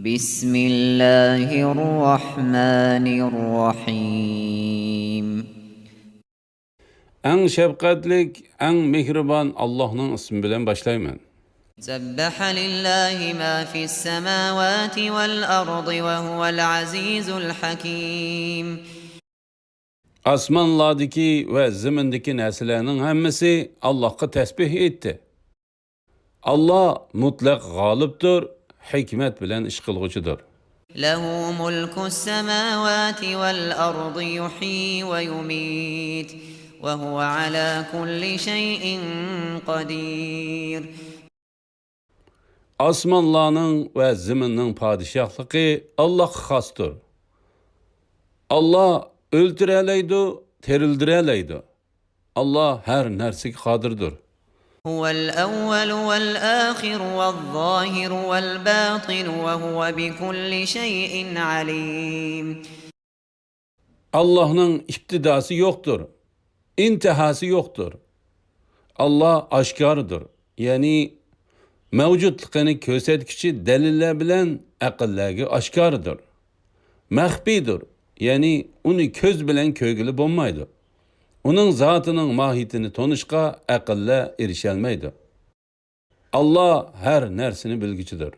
بسم الله الرحمن الرحيم. En şefkatlik, en mihriban Allah'ın ismi bilen başlayman. سبح لله ما في السماوات والأرض وهو العزيز الحكيم. Asmanlardaki ve zimindeki neslenin hemmesi Allah'a tesbih etti. Allah mutlak galiptir, hikmet bilen iş kılgıcıdır. له ملك السماوات والأرض يحيي ويميت وهو على كل شيء قدير. Asmanlarının ve ziminin padişahlığı Allah'a xastır. Allah öldüreleydi, terildireleydi. Allah her nersik kadirdir. هو الأول والآخر والظاهر والباطن وهو بكل شيء عليم. Allah'ın iptidası yoktur. İntihası yoktur. Allah aşkarıdır. Yani mevcutluğunu kösetkiçi deliller bilen akıllarga aşkarıdır. Mahbidir. Yani onu köz bilen köygülü bulmaydı. Onun zatının mahiyetini tonuşka akılla erişelmeydi. Allah her nersini bilgicidir.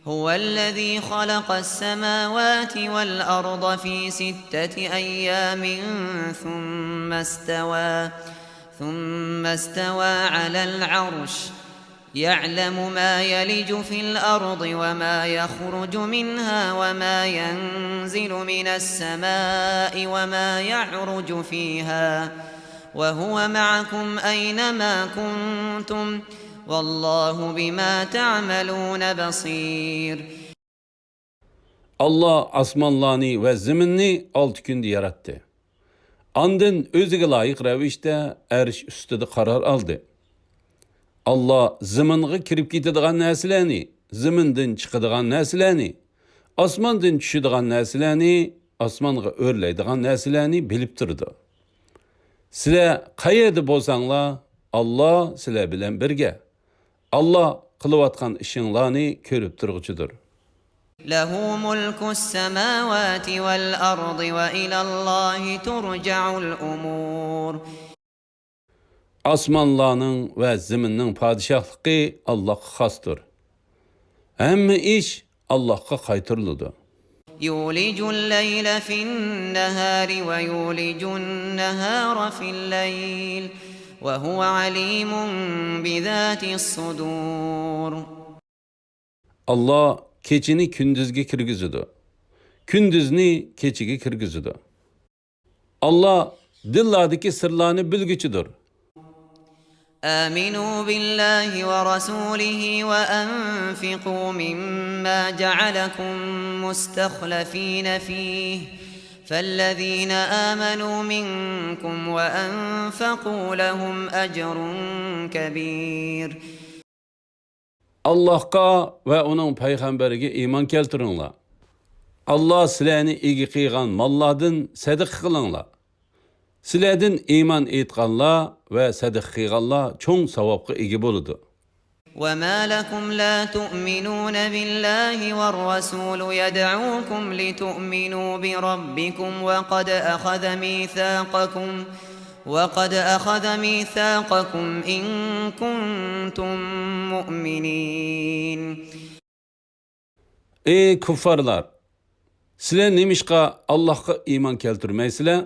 هو الذي خلق السماوات والأرض في ستة أيام ثم استوى على العرش يعلم ما يلج في الأرض وما يخرج منها وما ينزل من السماء وما يعرج فيها وهو معكم أينما كنتم والله بما تعملون بصير. Allah asmanlarını ve ziminni 6 günde yarattı. Andın özüge layık revişte erş üstüde karar aldı. Allah ziminge kirip gitadigan narsalarni, zimindin chiqadigan narsalarni, osmondan tushadigan narsalarni, osmonga o'rlaydigan narsalarni bilib turdi. Sizlar qayerda bo'lsanglar, Allah sizlar bilan birga. Allah qilayotgan ishinglarni ko'rib turg'uchidir. له ملك السماوات والأرض وإلى الله ترجع الأمور. Asmanlarning ve ziminin padişahlığı Allah'a xastır. Hamma iş Allah'a qaytırılıdır. يولج الليل في النهار ويولج النهار في الليل وهو عليم بذات الصدور. Allah keçini kündüzge kirgizidir. Kündüzni keçige kirgizidir. Allah dillardaki sırlarını bilgiçidir. آمنوا بالله ورسوله وأنفقوا مما جعلكم مستخلفين فيه فالذين آمنوا منكم وأنفقوا لهم أجر كبير. Allah'a ve onun peygamberiga iman keltiringlar. Allah sizlarni egi qilgan mollardan sadaqa qilinglar. Sizlardan iman etganlar ve sadaqa qilganlar cho'ng savobga ega bo'ladi. وما لكم لا تؤمنون بالله والرسول يدعوكم لتؤمنوا بربكم وقد أخذ ميثاقكم إن كنتم مؤمنين. Ey kuffarlar! Sizlar nemishqa Allohga iman keltirmaysizlar?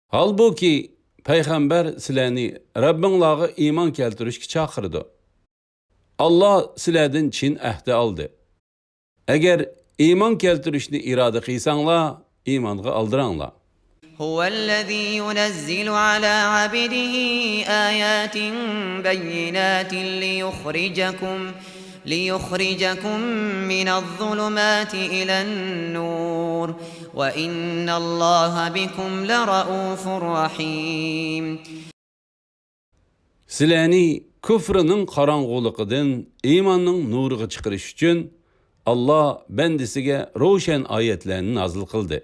Halbuki payg'ambar sizlarni Rabbinglarga iman keltirishga chaqirdi. Allah sizlardan chin ahdi oldi. Agar iman keltirishni iroda qilsanglar, imonga oldiranglar. هو الذي ينزل على عبده آيات بينات ليخرجكم من الظلمات إلى النور وإن الله بكم لرؤوف رحيم. Sizlarni kufrning qorong'uligidan iymonning nuriga chiqarish uchun Allah bandisiga ro'shan oyatlarni nozil qildi.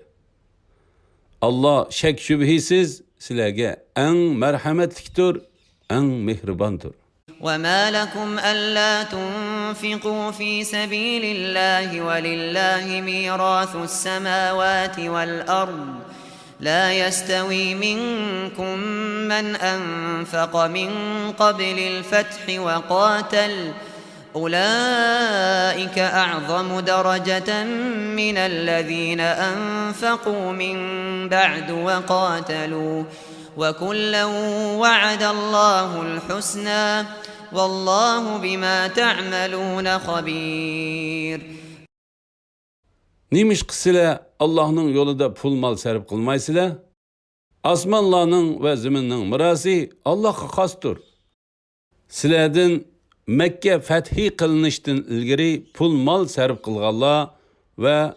Allah shak shubhisiz sizlarga eng marhamatlikdir, eng mehribondir. وما لكم ألا تنفقوا في سبيل الله ولله ميراث السماوات والأرض لا يستوي منكم من أنفق من قبل الفتح وقاتل أولئك أعظم درجة من الذين أنفقوا من بعد وقاتلوا وكلا وعد الله الحسنى والله بما تعملون خبير. Neymiş kısıyla Allah'ın yolunda pul mal sərf qılmaysılar? Asmanlarının ve ziminin mirası Allah'a xastır. Siladın Mekke fethi kılınıştın ilgiri pul mal sərf qılğanlar ve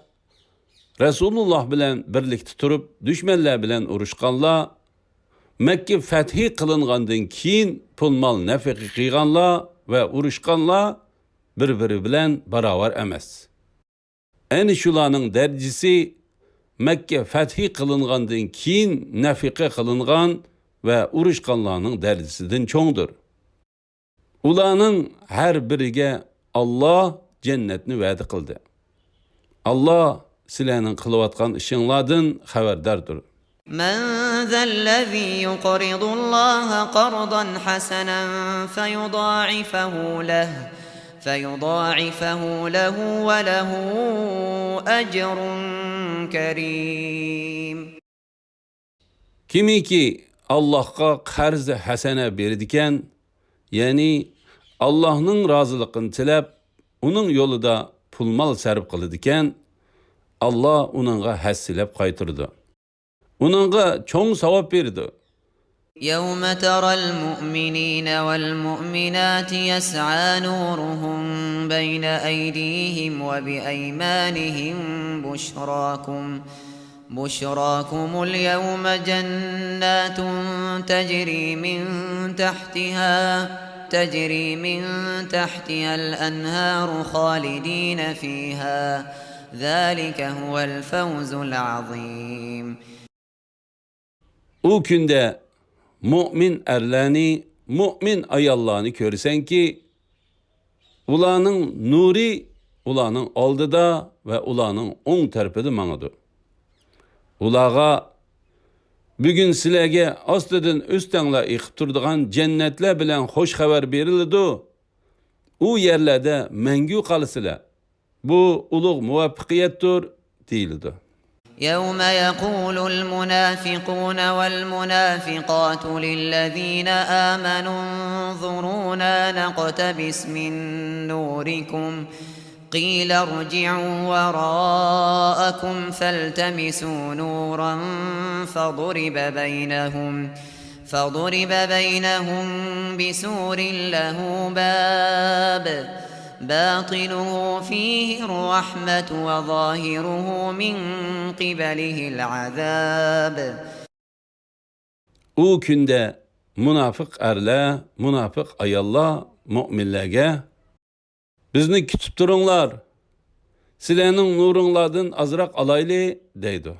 Resulullah bilen birlikte turup düşmanlar bilen uruşqanlar, Mekke fethi kılınğandan keyin pul mal nafaqı qilganlar ve uruşqanlar bir-biri bilen baravar emas. Eni şularning derecesi Mekke fethi kılınğandan keyin nafaqı kılınğan ve uruşqanlarning derecesinden çoğdur. Ularning her biriga Allah cennetni va'da qildi. Allah sizlarning qilayotgan ishinglardan xabardardir. من ذا الذي يقرض الله قرضا حسنا فيضاعفه له وله أجر كريم. Kimiki Allah'a qarz hasana berdikan, yani Allah'ın razılığını tilab, onun yolunda pul mal sərf qılıdikan, Allah onunğa hassilab qaytırdı. Onunğa çoğun savab berdi. يوم ترى المؤمنين والمؤمنات يسعى نورهم بين أيديهم وبأيمانهم بشراكم اليوم جنات تجري من تحتها الأنهار خالدين فيها ذلك هو الفوز العظيم. O günde mümin erlerini, mümin ayallarını görsen ki, ulanın nuri, ulanın aldıda ve ulanın on tarafıda manadı. Ulağa, bugün sizlerge aslıdan üstenle iqib turduğun cennetler bilen hoş haber verildi. O yerlerde mengü kalısılar. Bu uluq muvaffaqiyettir deyildi. يوم يقول المنافقون والمنافقات للذين آمنوا انظرونا نقتبس من نوركم قيل ارجعوا وراءكم فالتمسوا نورا فضرب بينهم بسور له باب باطنه فيه الرحمة وظاهره من قبله العذاب. O günde münafık erler, münafık ayallar müminlerge bizni kütüp durunlar, sizlerning nurunlardan azraq alayli deydi.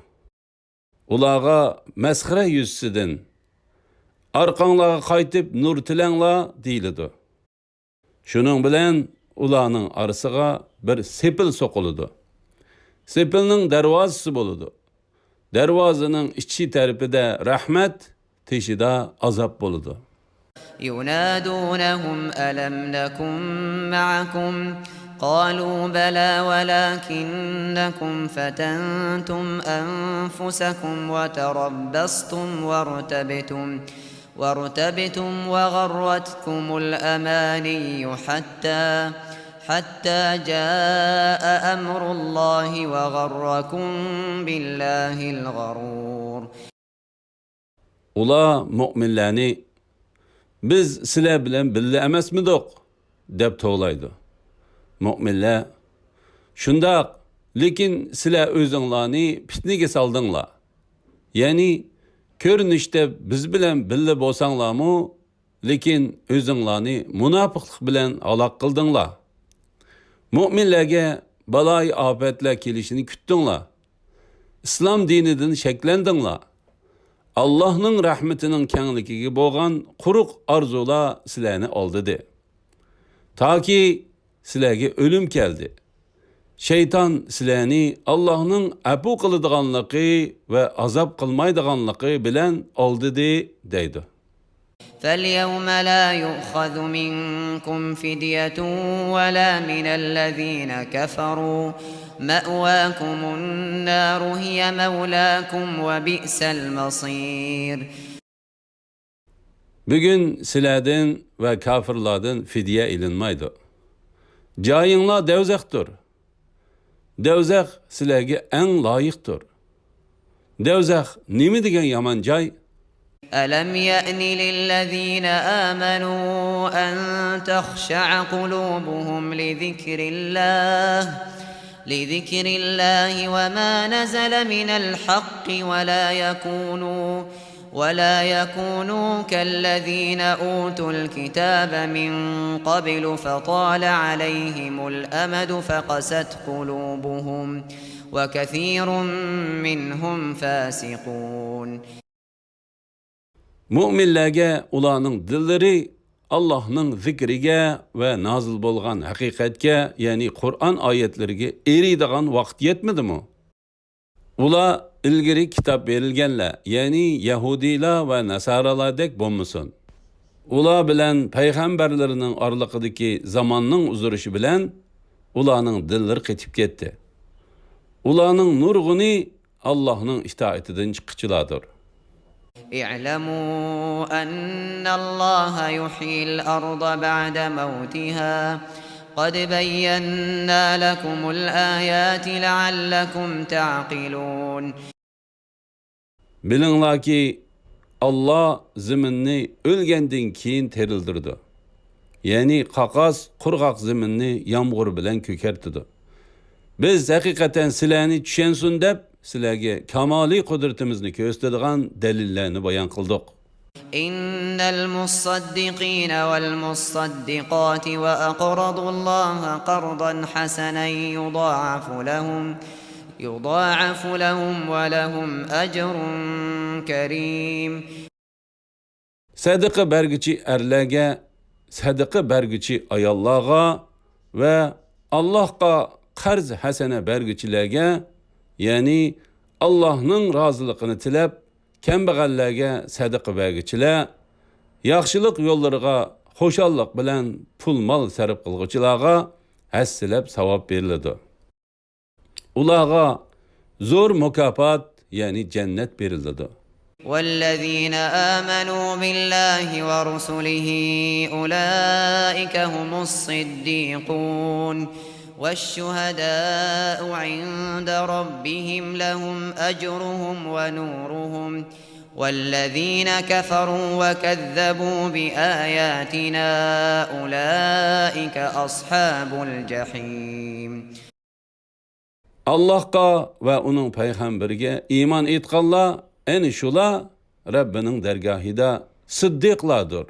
Ulağa mesxire yüzsüdün, arqanlağa qaytib nur tilanglar deyildi. Şunun bilen ularning arasıga bir sepil soquludu. Sepilning darvozasi boludu. Darvozaning ichi tarafida rahmat, teshida azob boludu. ينادونهم ألم نكن معكم قالوا بلى ولكنكم فتنتم أنفسكم وتربصتم وارتبتم وغرتكم الأماني حتى جاء أمر الله وغركم بالله الغرور. Ula müminlerini biz sizler bilen birle emasmidik deb to'g'laydi. Müminler shundaq, lekin sizler o'zinglarni fitnaga soldinglar. Ya'ni ko'rinishda biz bilan birga bo'lsanglarmi, lekin o'zinglarni munofiqlik bilan aloq qildinglar. Müminlarga baloy ofatlar kelishini kutdinglar. Islom dinidan shaklandinglar. Allah'ның rahmetinin kənglikiga bo'lgan quruq arzular sizlarni oldidi. Taki sizlarga o'lim keldi. Şeytan sizlarni Allah'ның afu qiladiganligi va azob qilmaydiganligi bilan oldidi deydi. فاليوم لا يؤخذ منكم فدية ولا من الذين كفروا مأواكم النار هي مولاكم وبئس المصير. Bugün sizlardan ve kafirlardan fidye ilinmaydı. Cayınlar devzektir. Devzek sizlarga en layıktır. Devzek nimi degen yaman cay? ألم يأن للذين آمنوا أن تخشع قلوبهم لذكر الله وما نزل من الحق ولا يكونوا كالذين أوتوا الكتاب من قبل فطال عليهم الأمد فقست قلوبهم وكثير منهم فاسقون. Müminlerge ulanın dilleri Allah'ın zikrige ve nazil bolgan hakikatge yani Kur'an ayetlerine eriydigan vaqt yetmedi mi? Ula ilgiri kitap verilgenler yani Yahudiler ve Nasaralardek bolmasın. Ula bilen peygamberlerinin arlıqidiki zamanның uzuruşu bilen ulanın dilleri ketip ketdi. Ulanın nurguni Allah'ın itaatinden çıkıcıladır. اعلموا أن الله يحيي الأرض بعد موتها قد بينا لكم الآيات لعلكم تعقلون. Bilinla ki Allah ziminni ölgenden keyin terildirdi. Yani qaqas qurgaq ziminni yağmur bilen kökertidi. Biz hakikaten sizlarni tushunsin deb sizlarga kamoli qudratimizni ko'rsatadigan dalillarni bayon qildik. إن المصدقين والمصدقات وأقرضوا الله قرضا حسنا يضاعف لهم ولهم أجر كريم. Sadaqa bergichi erlarga, sadaqa bergichi ayollarga va Allohga qarz hasana bergichilarga yani Allah'ның razılıqını tilab kambag'allarga sadaqa bergichilar, yaxshilik yo'llariga xo'shallik bilan pul mol sarf qilguvchilarga hassilab savob beriladi. Ularga zo'r mukofot yani jannat beriladi. والذين آمنوا بالله ورسله أولئك هم الصديقون والشهداء عند ربهم لهم أجرهم ونورهم والذين كفروا وكذبوا بآياتنا أولئك أصحاب الجحيم. Allah'a ve onun peygamberine iman etganlar en şula Rabbinin dergahida sıddıklardır,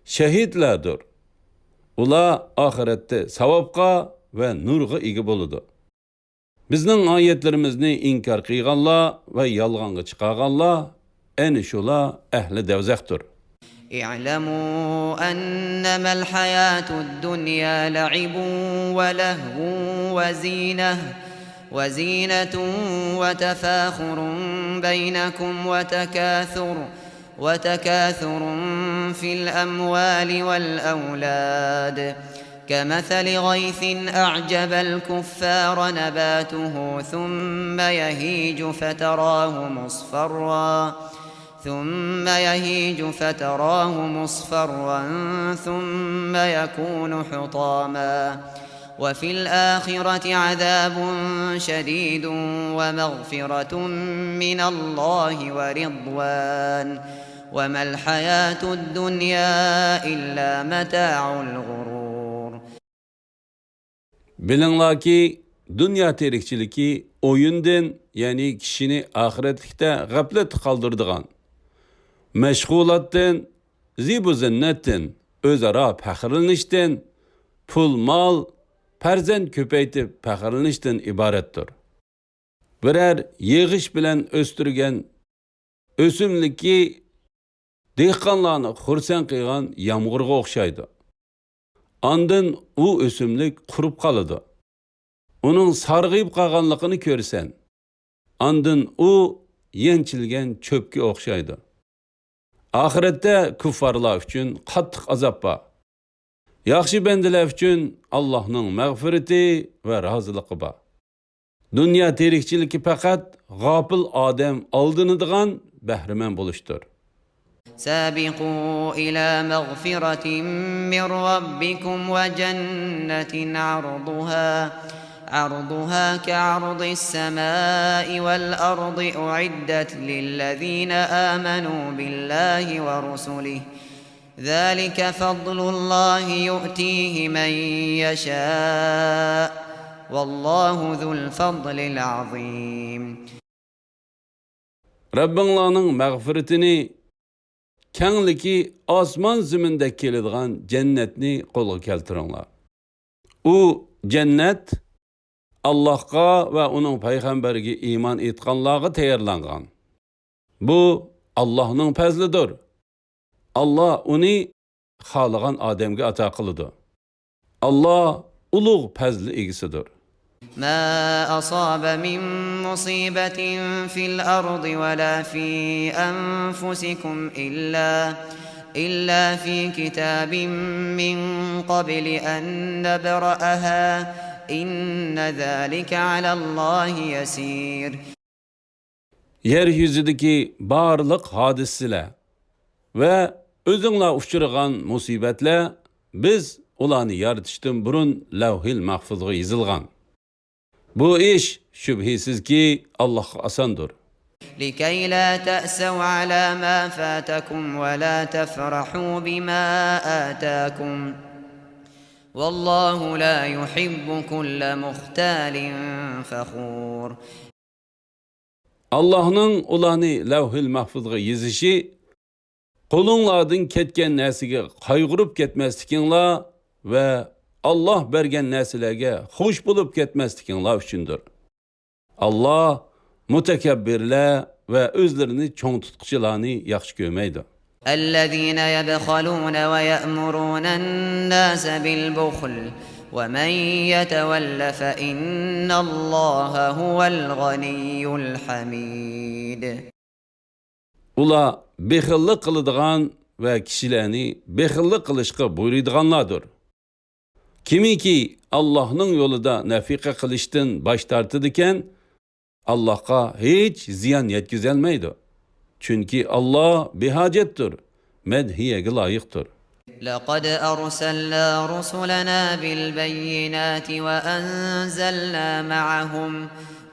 şehitlerdir. Ula ahirette savabqa ve nurga ega boludu. Bizning ayetlerimizni inkar qilganlar ve yalg'onga chiqarganlar en şula ahli devzaqdir. اعلموا أنما الحياة الدنيا لعب ولهو وزينة وتفاخر بينكم وتكاثر في الأموال والأولاد كمثل غيث أعجب الكفار نباته ثم يهيج فتراه مصفرا ثم يكون حطاما وفي الآخرة عذاب شديد ومغفرة من الله ورضوان وما الحياة الدنيا إلا متاع الغرور. Bilinla ki dünya terikçiliki oyundan yani kişini ahiretlikte gaflet kaldırdıgan, meşgulattan, zibu zinnetten, özara pahırlanıştan, pul mal, farzand köpeytip pahırlanıştan ibarettir. Birer yığış bilen östürgen o'simlikki dehqonlarni xursand qilgan yomg'irga o'xshaydi. Andın u o'simlik qurib qoladi. Uning sarg'ayib qolganligini ko'rsan, andın u yenchilgan cho'pga o'xshaydi. Oxiratda kuffarlar uchun qattiq azob bor. Yaxshi bandalar uchun Allohning mag'firati va roziligi bor. Dünya terikçiliki faqat g'ofil odam aldinadigan bahriman bo'lishdir. سابقوا إلى مغفرة من ربكم وجنة عرضها كعرض السماء والأرض أعدت للذين آمنوا بالله ورسله ذلك فضل الله يؤتيه من يشاء والله ذو الفضل العظيم. Rabbinglarning mag'firatini kengliki osmon ziminde keladigan jannatni qo'lga keltiringlar. U jannat Allohga va uning payg'ambariga iymon etganlarga tayyorlangan. Bu Allohning fazlidir. Allah uni xohlagan odamga ato qiladi. Allah ulug' fazli egisidir. ما أصاب من مصيبة في الأرض ولا في أنفسكم إلا في كتاب من قبل أن نبرأها إن ذلك على الله يسير. Yeryüzüdeki barlık hadisler ve özünle uçurgan musibetler biz ulanı yaratıştın burun levhil mahfuzga yazılgan. Bu iş şüphesiz ki Allah'a asandır. لكي لا تأسوا على ما فاتكم ولا تفرحوا بما آتاكم والله لا يحب كل مختال فخور. Allah'ın ulanı levhil mahfuzga yazışı qolunlardan ketken nesiga qayg'urib ketmaslikinglar ve Allah bergen nesilerge hoş bulup ketmaslikinglar üçündür. Allah mutakabbirler ve özlerini çoğ tutkuçularını yaxşı görmeydi. الذين يبخلون ويأمرون الناس بالبخل ومن يتول فإن الله هو الغني الحميد. Ula bexillik kılıdığan ve kişilerini bexillik kılışqa buyurduğanlardır. Kimi ki Allah'ın yolunda nafika kılıştın baş tartıdıken Allah'a hiç ziyan yetkizelmeydi. Çünkü Allah bihacettir, medhiye layıktır. لقد أرسلنا رسلنا بالبينات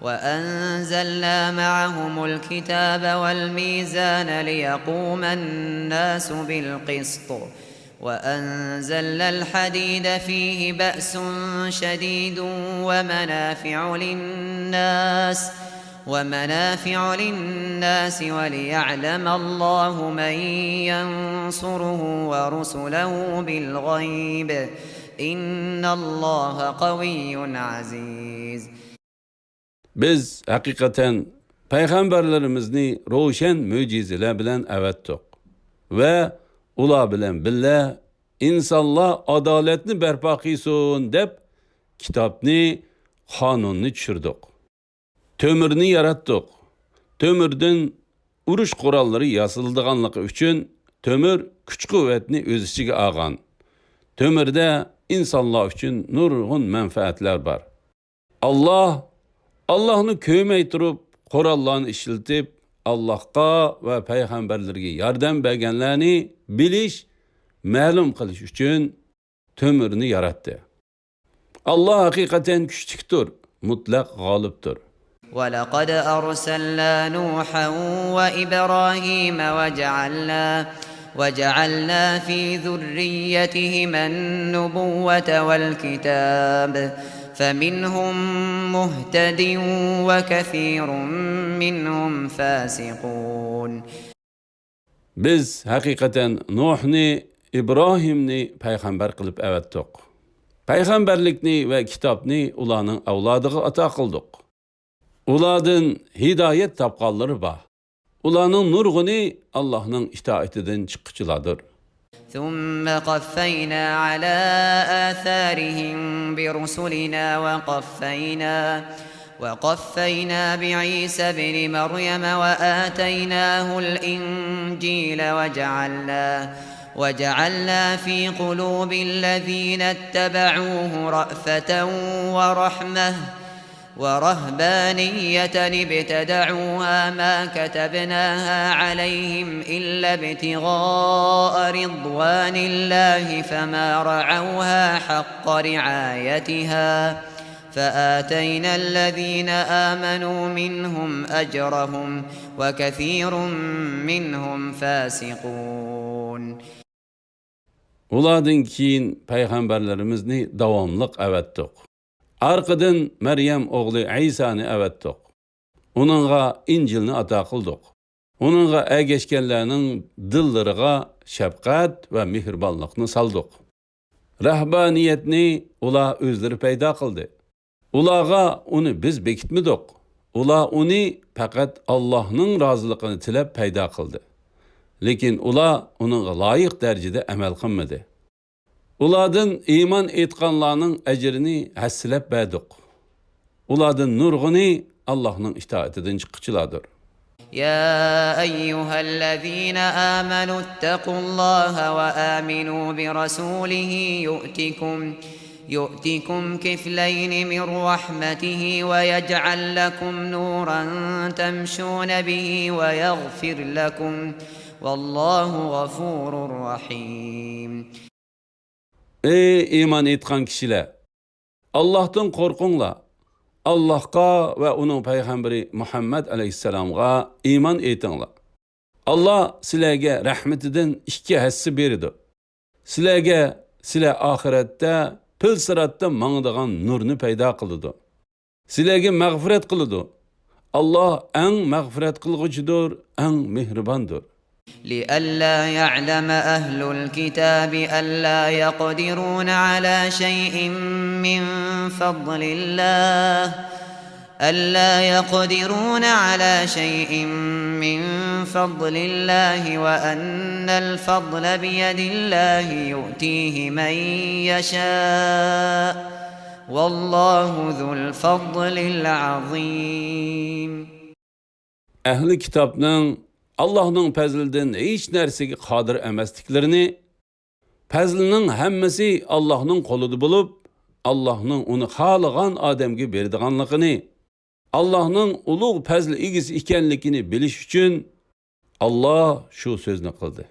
وأنزلنا معهم الكتاب والميزان ليقوم الناس بالقسط وأنزلنا الحديد فيه بأس شديد ومنافع للناس وليعلم الله من ينصره ورسله بالغيب إن الله قوي عزيز. Biz hakikaten peygamberlerimizni roşen mucizeler bilen evettik ve ula bilen billa insanlar adaletni berpa qilsin deb kitapni qonunni tushirdik. Tömürni yaratdik. Tömürden urush qurallari yasildiganligi uchun tömür kuch-quvvatni o'z ichiga olgan. Tömürde insanlar uchun nurg'un manfaatlar bor. Allah'ını köymey turup, Kurallarını işiltip, Allah'a ve peygamberlerine yardım bergenlerini biliş, ma'lum qilish uchun tömürni yarattı. Allah hakikaten küçüktür, mutlak galiptir. وَلَقَدْ أَرْسَلْنَا نُوحًا وَإِبْرَاهِيمَ وَجَعَلْنَا فِي ذُرِّيَّتِهِمَا النُّبُوَّةَ وَالْكِتَابَ فَمِنْهُمْ مُهْتَدٍ وَكَثِيرٌ مِّنْهُمْ فَاسِقُونَ. Biz hakikaten Nuh'ni, İbrahim'ni peygamber kılıp evettik. Peygamberlikni ve kitapni ulanın avladığı ata kıldık. Uladın hidayet tapqalları var. Ularning nurg'uni Allohning itoatidan chiqqıçıladır. ثم قفينا على آثارهم برسلنا وقفينا بعيسى ابن مريم وآتيناه الإنجيل وجعلنا في قلوب الذين اتبعوه رأفة ورحمة ورهبانية ابتدعوها ما كتبناها عليهم إلا ابتغاء رضوان الله فما رعوها حق رعايتها فآتينا الذين آمنوا منهم أجرهم وكثير منهم فاسقون. Ulardan keyin payg'ambarlarimizni davomliq avatdiq. Arqadan Maryam o'g'li Isoni avatdiq. Uningga Injilni ato qildik. Uningga ergashganlarning dillariga shafqat va mehribonlikni soldik. Rahbaniyatni ular o'zlari paydo qildi. Ularga uni biz bekitmadik. Ular uni faqat Allohning roziligini tilab paydo qildi. Lekin ular uningga loyiq darajada amal qilmadi. Ulardan iymon etganlarning ajrini hassilab berdik. Ulardan nurg'uni Allohning itoatidan chiqqıçıladır. يا أيها الذين آمنوا اتقوا الله وآمنوا برسوله يؤتكم كفلين من رحمته ويجعل لكم نورا تمشون به ويغفر لكم والله غفور رحيم. Ey iman etgan kişiler! Allah'tan korkunglar. Allah'a ve onun peygamberi Muhammed aleyhisselam'a iman etinglar. Allah sizlarga rahmetidan ikki hassa berdi. Sizlar oxiratda pil siratda mangdigan nurni paydo qildi. Sizlarga mag'firat qildi. Allah eng mag'firat qilg'uchidir, eng mehribondir. لئلا يعلم أهل الكتاب ألا يقدرون على شيء من فضل الله وأن الفضل بيد الله يؤتيه من يشاء والله ذو الفضل العظيم. Ahli kitobning Allah'ның fazlidan hech narsaga qodir emasliklarini, fazlining hammasi Allohning qo'lida bo'lib, Allohning uni xohlagan odamga beradiganligini, Allohning ulug' fazli egisi ekanligini bilish uchun Allah shu so'zni qildi.